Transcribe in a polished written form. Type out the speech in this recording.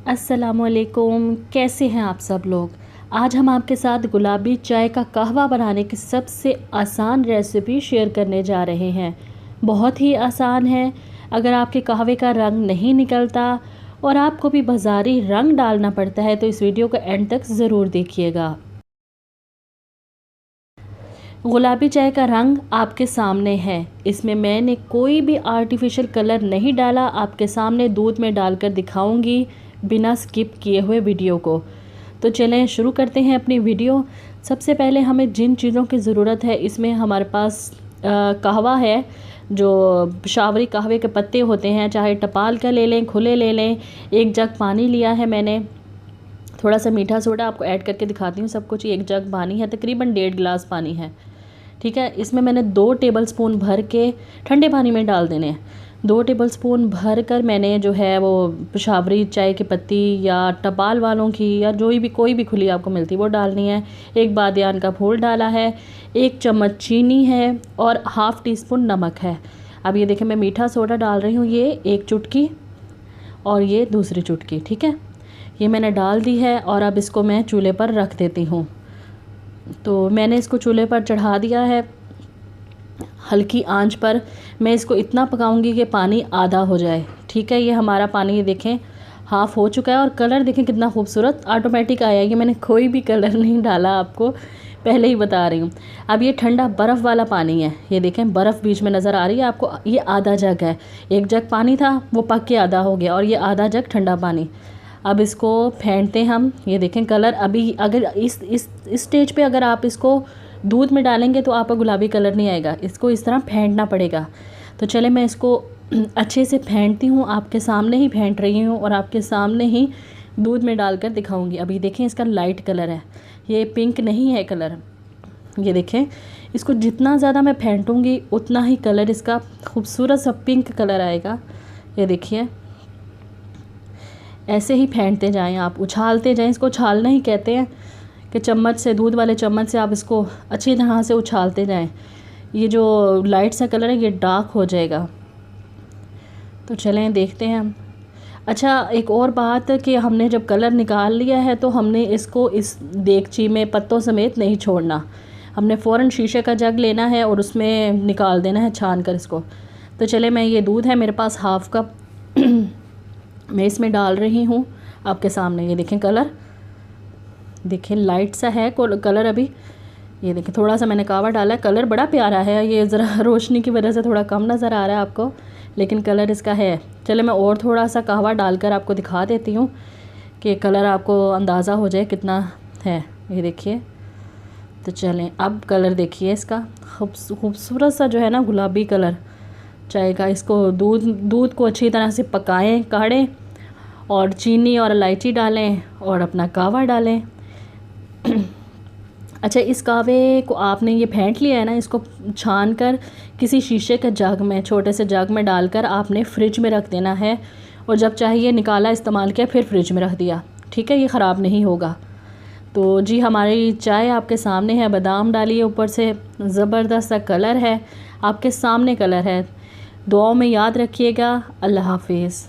अस्सलामुअलैकुम, कैसे हैं आप सब लोग। आज हम आपके साथ गुलाबी चाय का कहवा बनाने की सबसे आसान रेसिपी शेयर करने जा रहे हैं। बहुत ही आसान है। अगर आपके कहवे का रंग नहीं निकलता और आपको भी बाज़ारी रंग डालना पड़ता है तो इस वीडियो को एंड तक ज़रूर देखिएगा। गुलाबी चाय का रंग आपके सामने है। इसमें मैंने कोई भी आर्टिफिशियल कलर नहीं डाला। आपके सामने दूध में डालकर दिखाऊंगी बिना स्किप किए हुए वीडियो को। तो चलें शुरू करते हैं अपनी वीडियो। सबसे पहले हमें जिन चीज़ों की ज़रूरत है, इसमें हमारे पास कहवा है, जो पेशावरी कहवे के पत्ते होते हैं, चाहे टपाल का ले लें, खुले ले लें। 1 जग पानी लिया है मैंने। थोड़ा सा मीठा सोडा आपको ऐड करके दिखाती हूँ सब कुछ। 1 जग पानी है, तकरीबन 1.5 गिलास पानी है। ठीक है, इसमें मैंने 2 टेबलस्पून भर के ठंडे पानी में डाल देने हैं। 2 टेबलस्पून भर कर मैंने जो है वो पेशावरी चाय की पत्ती या टपाल वालों की या कोई भी खुली आपको मिलती वो डालनी है। 1 बादियान का फूल डाला है, 1 चम्मच चीनी है और ½ टीस्पून नमक है। अब ये देखें, मैं मीठा सोडा डाल रही हूँ, ये 1 चुटकी और ये दूसरी चुटकी। ठीक है, ये मैंने डाल दी है और अब इसको मैं चूल्हे पर रख देती हूँ। तो मैंने इसको चूल्हे पर चढ़ा दिया है हल्की आंच पर। मैं इसको इतना पकाऊंगी कि पानी आधा हो जाए। ठीक है, ये हमारा पानी ये देखें हाफ़ हो चुका है और कलर देखें कितना खूबसूरत ऑटोमेटिक आया है। ये मैंने कोई भी कलर नहीं डाला, आपको पहले ही बता रही हूँ। अब ये ठंडा बर्फ़ वाला पानी है, ये देखें बर्फ़ बीच में नज़र आ रही है आपको। ये आधा जग है, 1 जग पानी था वो पक के आधा हो गया और ये आधा जग ठंडा पानी। अब इसको फेंटते हैं हम। ये देखें कलर अभी, अगर इस स्टेज पे अगर आप इसको दूध में डालेंगे तो आपका गुलाबी कलर नहीं आएगा। इसको इस तरह फेंटना पड़ेगा। तो चले मैं इसको अच्छे से फेंटती हूँ। आपके सामने ही फेंट रही हूँ और आपके सामने ही दूध में डालकर दिखाऊंगी। अभी देखें इसका लाइट कलर है, ये पिंक नहीं है कलर। ये देखें, इसको जितना ज़्यादा मैं फेंटूँगी उतना ही कलर इसका खूबसूरत सा पिंक कलर आएगा। ये देखिए, ऐसे ही फेंटते जाएं आप, उछालते जाएं। इसको उछालना ही कहते हैं कि चम्मच से, दूध वाले चम्मच से आप इसको अच्छी तरह से उछालते जाएं। ये जो लाइट सा कलर है ये डार्क हो जाएगा। तो चलें देखते हैं हम। अच्छा, एक और बात कि हमने जब कलर निकाल लिया है तो हमने इसको इस देगची में पत्तों समेत नहीं छोड़ना। हमने फ़ौरन शीशे का जग लेना है और उसमें निकाल देना है छान कर इसको। तो चले मैं, ये दूध है मेरे पास ½ कप मैं इसमें डाल रही हूँ आपके सामने। ये देखें कलर, देखें लाइट सा है कलर अभी। ये देखें थोड़ा सा मैंने कहवा डाला है, कलर बड़ा प्यारा है। ये ज़रा रोशनी की वजह से थोड़ा कम नज़र आ रहा है आपको, लेकिन कलर इसका है। चले मैं और थोड़ा सा कहवा डालकर आपको दिखा देती हूँ कि कलर आपको अंदाज़ा हो जाए कितना है। ये देखिए, तो चलें अब कलर देखिए इसका खूबसूरत सा जो है ना गुलाबी कलर चाय का। इसको दूध को अच्छी तरह से पकाएं, काढ़ें और चीनी और इलायची डालें और अपना कहवा डालें। अच्छा, इस कहवे को आपने ये फेंट लिया है ना, इसको छान कर किसी शीशे के जग में, छोटे से जग में डालकर आपने फ्रिज में रख देना है और जब चाहिए निकाला, इस्तेमाल किया, फिर फ्रिज में रख दिया। ठीक है, ये ख़राब नहीं होगा। तो जी हमारी चाय आपके सामने है, बादाम डालिए ऊपर से, ज़बरदस्त सा कलर है आपके सामने, कलर है। दुआओं में याद रखिएगा। अल्लाह हाफिज़।